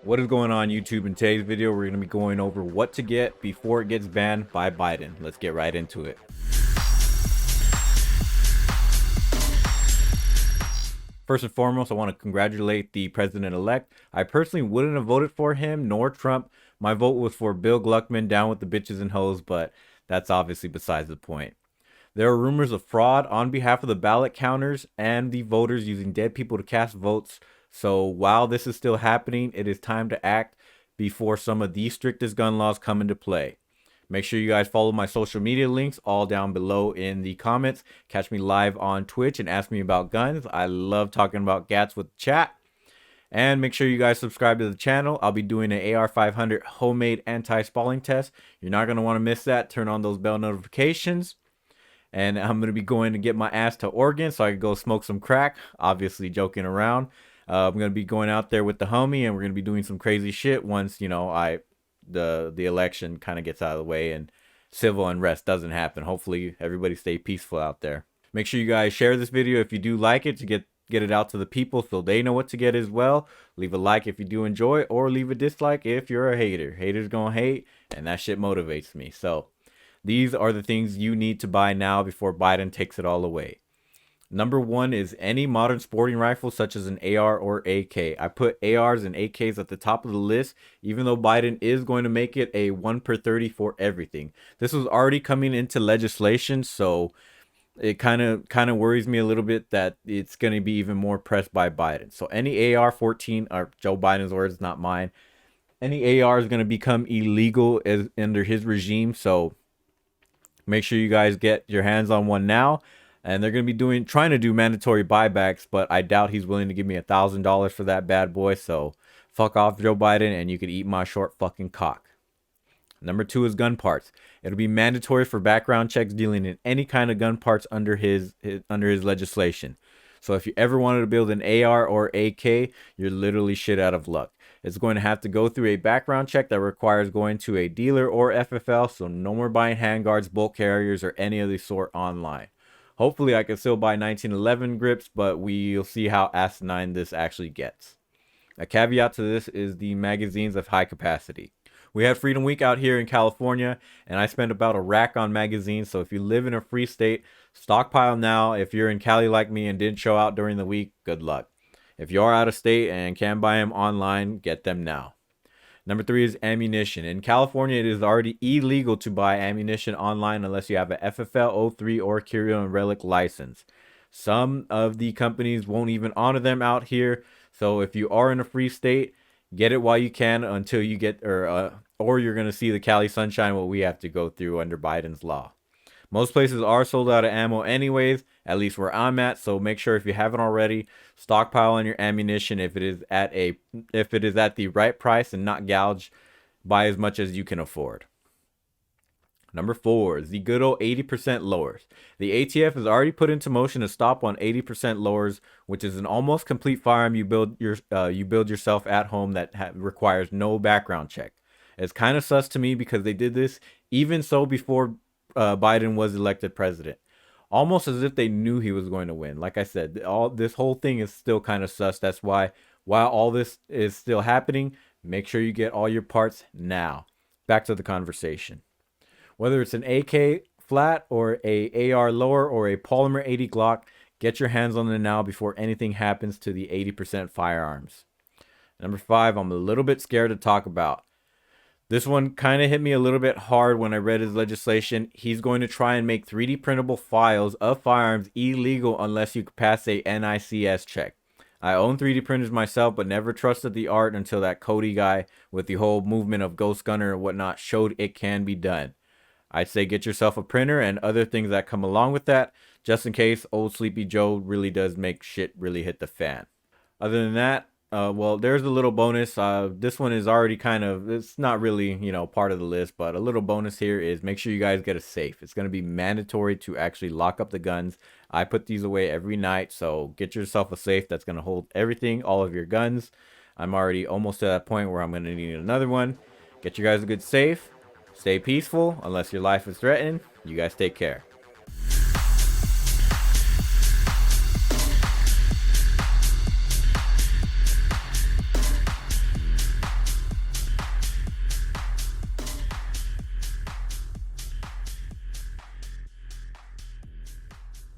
What is going on YouTube? In today's video, we're going to be going over what to get before it gets banned by Biden. Let's get right into it. First and foremost, I want to congratulate the president-elect. I personally wouldn't have voted for him nor Trump. My vote was for Bill Gluckman, down with the bitches and hoes, but that's obviously besides the point. There are rumors of fraud on behalf of the ballot counters and the voters using dead people to cast votes. So while this is still happening, it is time to act before some of the strictest gun laws come into play. Make sure you guys follow my social media links all down below in the comments. Catch me live on Twitch and ask me about guns. I love talking about gats with chat. And make sure you guys subscribe to the channel. I'll be doing an AR-500 homemade anti-spalling test. You're not going to want to miss that. Turn on those bell notifications. And I'm going to be going to get my ass to Oregon so I can go smoke some crack. Obviously joking around. I'm going to be going out there with the homie, and we're going to be doing some crazy shit once, you know, the election kind of gets out of the way and civil unrest doesn't happen. Hopefully everybody stay peaceful out there. Make sure you guys share this video if you do like it to get it out to the people so they know what to get as well. Leave a like if you do enjoy, or leave a dislike if you're a hater. Haters gonna hate, and that shit motivates me. So these are the things you need to buy now before Biden takes it all away. Number one is any modern sporting rifle such as an AR or AK. I put ARs and AKs at the top of the list, even though Biden is going to make it a 1 per 30 for everything. This was already coming into legislation, so it kind of worries me a little bit that it's going to be even more pressed by Biden. So any AR-14, or Joe Biden's words, not mine, any AR is going to become illegal under his regime. So make sure you guys get your hands on one now. And they're going to be trying to do mandatory buybacks, but I doubt he's willing to give me $1,000 for that bad boy. So fuck off, Joe Biden, and you can eat my short fucking cock. Number two is gun parts. It'll be mandatory for background checks dealing in any kind of gun parts under his legislation. So if you ever wanted to build an AR or AK, you're literally shit out of luck. It's going to have to go through a background check that requires going to a dealer or FFL, so no more buying handguards, bolt carriers, or any of the sort online. Hopefully I can still buy 1911 grips, but we'll see how asinine this actually gets. A caveat to this is the magazines of high capacity. We had Freedom Week out here in California, and I spent about a rack on magazines. So if you live in a free state, stockpile now. If you're in Cali like me and didn't show out during the week, good luck. If you are out of state and can buy them online, get them now. Number three is ammunition. In California, it is already illegal to buy ammunition online unless you have a FFL 03 or Curio and Relic license. Some of the companies won't even honor them out here. So if you are in a free state, get it while you can until you get, or you're going to see the Cali sunshine, what we have to go through under Biden's law. Most places are sold out of ammo anyways, at least where I'm at. So make sure if you haven't already, stockpile on your ammunition if it is at the right price and not gouged. Buy as much as you can afford. Number four is the good old 80% lowers. The ATF has already put into motion a stop on 80% lowers, which is an almost complete firearm you build yourself at home that requires no background check. It's kind of sus to me because they did this even so before Biden was elected president, almost as if they knew he was going to win. Like I said, this whole thing is still kind of sus. That's why, while all this is still happening, make sure you get all your parts now. Back to the conversation. Whether it's an AK flat or a AR lower or a polymer 80 Glock, get your hands on them now before anything happens to the 80% firearms. Number five, I'm a little bit scared to talk about. This one kind of hit me a little bit hard when I read his legislation. He's going to try and make 3D printable files of firearms illegal unless you pass a NICS check. I own 3D printers myself, but never trusted the art until that Cody guy with the whole movement of Ghost Gunner and whatnot showed it can be done. I'd say get yourself a printer and other things that come along with that, just in case old Sleepy Joe really does make shit really hit the fan. Other than that, well, there's a little bonus. This one is already it's not really, part of the list, but a little bonus here is make sure you guys get a safe. It's going to be mandatory to actually lock up the guns. I put these away every night, so get yourself a safe that's going to hold everything, all of your guns. I'm already almost to that point where I'm going to need another one. Get you guys a good safe. Stay peaceful unless your life is threatened. You guys take care.